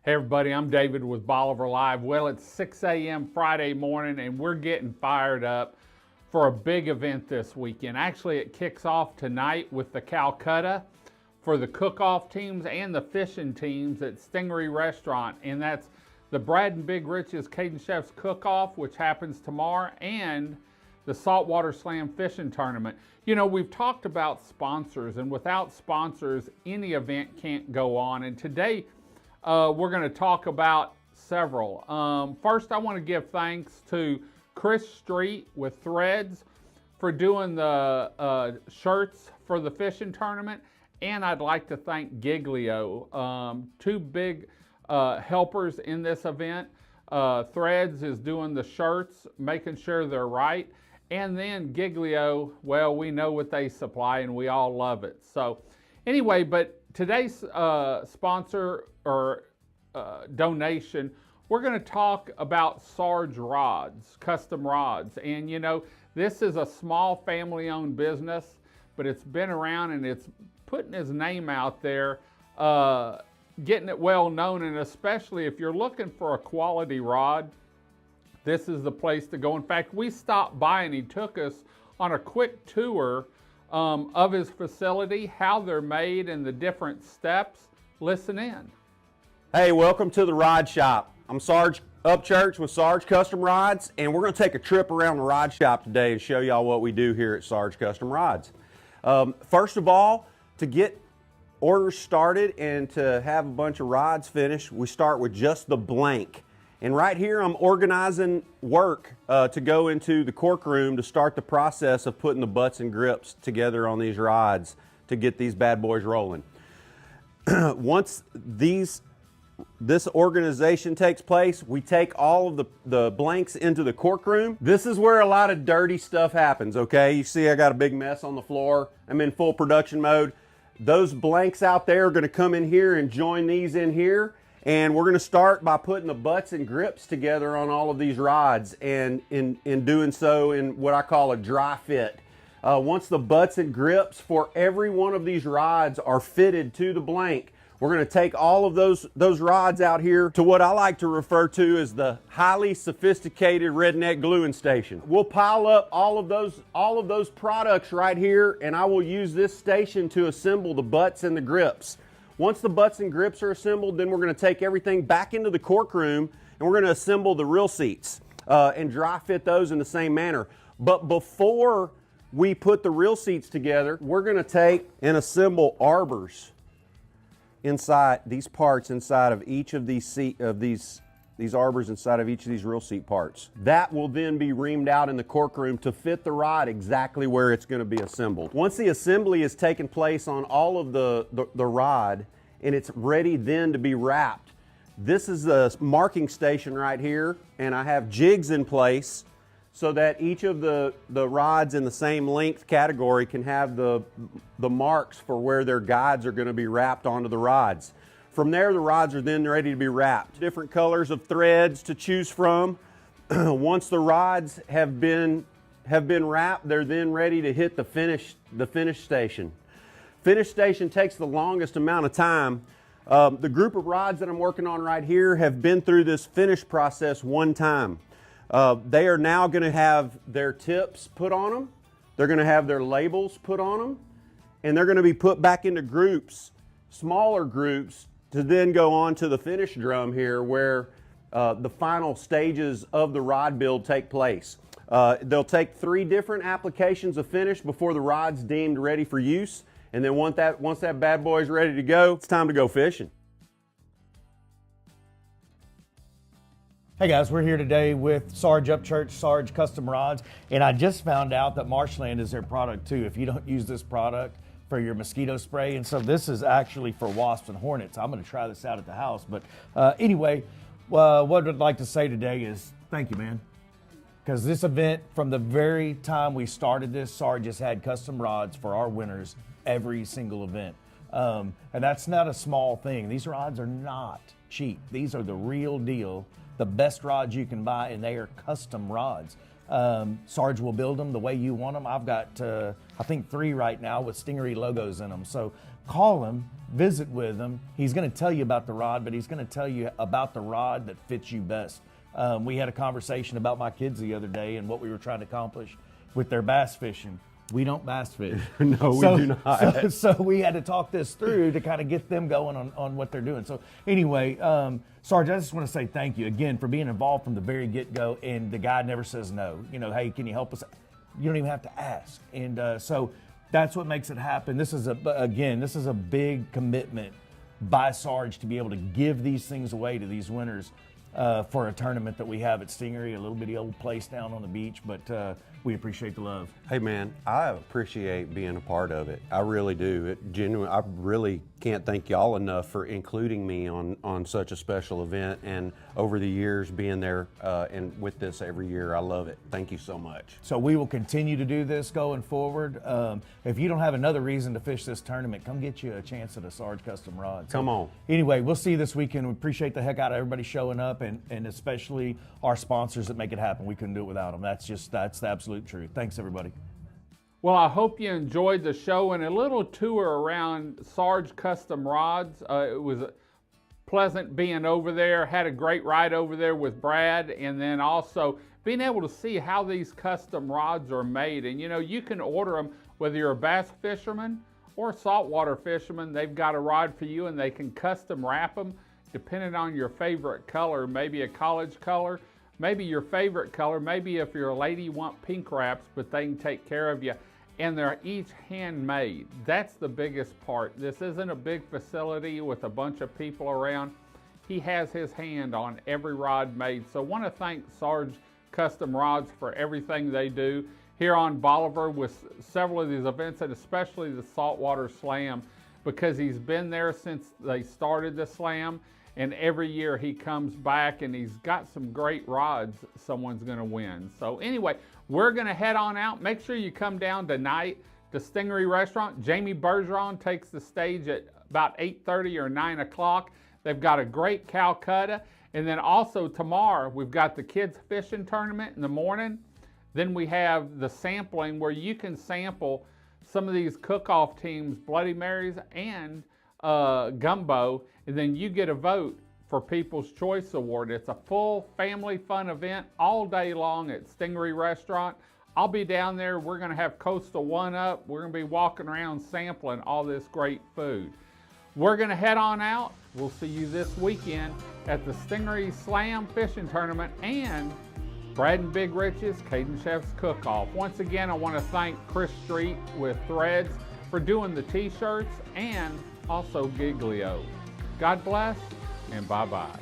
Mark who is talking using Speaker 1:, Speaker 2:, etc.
Speaker 1: Hey everybody, I'm David with Bolivar Live. Well, it's 6 a.m. Friday morning and we're getting fired up for a big event this weekend. Actually, it kicks off tonight with the Calcutta for the cook-off teams and the fishing teams at Stingery Restaurant. And that's the Brad and Big Rich's Cajun Chefs Cook-Off, which happens tomorrow, and the Saltwater Slam Fishing Tournament. You know, we've talked about sponsors, and without sponsors, any event can't go on. And today, we're going to talk about several. First, I want to give thanks to Chris Street with Threads for doing the shirts for the fishing tournament. And I'd like to thank Giglio, two big helpers in this event. Threads is doing the shirts, making sure they're right. And then Giglio, well, we know what they supply and we all love it. So anyway, but today's sponsor or donation, we're going to talk about Sarge Rods, custom rods. And you know, this is a small family-owned business, but it's been around and it's putting his name out there, getting it well known. And especially if you're looking for a quality rod, this is the place to go. In fact, we stopped by and he took us on a quick tour of his facility, how they're made and the different steps. Listen in.
Speaker 2: Hey, welcome to the Rod Shop. I'm Sarge Upchurch with Sarge Custom Rods, and we're going to take a trip around the rod shop today and show y'all what we do here at Sarge Custom Rods. First of all, to get orders started and to have a bunch of rods finished, we start with just the blank. And right here I'm organizing work to go into the cork room to start the process of putting the butts and grips together on these rods to get these bad boys rolling. Once this organization takes place, we take all of the blanks into the cork room. This is where a lot of dirty stuff happens, okay? You see I got a big mess on the floor. I'm in full production mode. Those blanks out there are gonna come in here and join these in here. And we're gonna start by putting the butts and grips together on all of these rods, and in doing so in what I call a dry fit. Once the butts and grips for every one of these rods are fitted to the blank, we're going to take all of those rods out here to what I like to refer to as the highly sophisticated redneck gluing station. We'll pile up all of those products right here, and I will use this station to assemble the butts and the grips. Once the butts and grips are assembled, then we're going to take everything back into the cork room and we're going to assemble the reel seats and dry fit those in the same manner. But before we put the reel seats together, we're going to take and assemble arbors inside these parts, inside of each of these arbors, inside of each of these reel seat parts. That will then be reamed out in the cork room to fit the rod exactly where it's going to be assembled. Once the assembly has taken place on all of the rod and it's ready then to be wrapped, this is the marking station right here, and I have jigs in place so that each of the rods in the same length category can have the marks for where their guides are going to be wrapped onto the rods. From there, the rods are then ready to be wrapped. Different colors of threads to choose from. Once the rods have been wrapped, they're then ready to hit the finish station. Finish station takes the longest amount of time. The group of rods that I'm working on right here have been through this finish process one time. They are now going to have their tips put on them. They're going to have their labels put on them, and they're going to be put back into groups, smaller groups, to then go on to the finish drum here where the final stages of the rod build take place. They'll take 3 different applications of finish before the rod's deemed ready for use, and then once that bad boy is ready to go, it's time to go fishing.
Speaker 3: Hey guys, we're here today with Sarge Upchurch, Sarge Custom Rods, and I just found out that Marshland is their product too. If you don't use this product for your mosquito spray, and so this is actually for wasps and hornets. I'm going to try this out at the house, but anyway, what I'd like to say today is thank you, man. Because this event, from the very time we started this, Sarge has had custom rods for our winners every single event. And that's not a small thing. These rods are not cheap. These are the real deal, the best rods you can buy, and they are custom rods. Sarge will build them the way you want them. I've got, I think 3 right now with Stingery logos in them. So call him, visit with him. He's going to tell you about the rod, but he's going to tell you about the rod that fits you best. We had a conversation about my kids the other day and what we were trying to accomplish with their bass fishing. We don't bass fish.
Speaker 2: No, we do not.
Speaker 3: So we had to talk this through to kind of get them going on what they're doing. So anyway, Sarge, I just want to say thank you again for being involved from the very get-go, and the guy never says no. You know, hey, can you help us? You don't even have to ask. And so that's what makes it happen. This is a big commitment by Sarge to be able to give these things away to these winners for a tournament that we have at Stingery, a little bitty old place down on the beach, but we appreciate the love.
Speaker 2: Hey man, I appreciate being a part of it. I really do. I really can't thank y'all enough for including me on such a special event, and over the years being there and with this every year. I love it. Thank you so much.
Speaker 3: So we will continue to do this going forward. If you don't have another reason to fish this tournament, come get you a chance at a Sarge Custom Rod.
Speaker 2: Come on.
Speaker 3: Anyway, we'll see you this weekend. We appreciate the heck out of everybody showing up, and especially our sponsors that make it happen. We couldn't do it without them. That's the absolute truth. Thanks, everybody.
Speaker 1: Well, I hope you enjoyed the show and a little tour around Sarge Custom Rods. It was pleasant being over there. Had a great ride over there with Brad, and then also being able to see how these custom rods are made. And you know, you can order them whether you're a bass fisherman or a saltwater fisherman. They've got a rod for you, and they can custom wrap them depending on your favorite color, maybe a college color, maybe your favorite color, maybe if you're a lady you want pink wraps, but they can take care of you. And they're each handmade. That's the biggest part. This isn't a big facility with a bunch of people around. He has his hand on every rod made. So I want to thank Sarge Custom Rods for everything they do here on Bolivar with several of these events, and especially the Saltwater Slam, because he's been there since they started the Slam, and every year he comes back and he's got some great rods someone's going to win. So anyway, we're going to head on out. Make sure you come down tonight to Stingery Restaurant. Jamie Bergeron takes the stage at about 8:30 or 9 o'clock. They've got a great Calcutta. And then also tomorrow, we've got the kids fishing tournament in the morning. Then we have the sampling where you can sample some of these cook-off teams, Bloody Marys and Gumbo, and then you get a vote for People's Choice Award. It's a full family fun event all day long at Stingery Restaurant. I'll be down there. We're going to have Coastal One Up. We're going to be walking around sampling all this great food. We're going to head on out. We'll see you this weekend at the Stingery Slam Fishing Tournament and Brad and Big Rich's Cajun Chef's Cook-Off. Once again, I want to thank Chris Street with Threads for doing the t-shirts, and also Giglio. God bless, and bye-bye.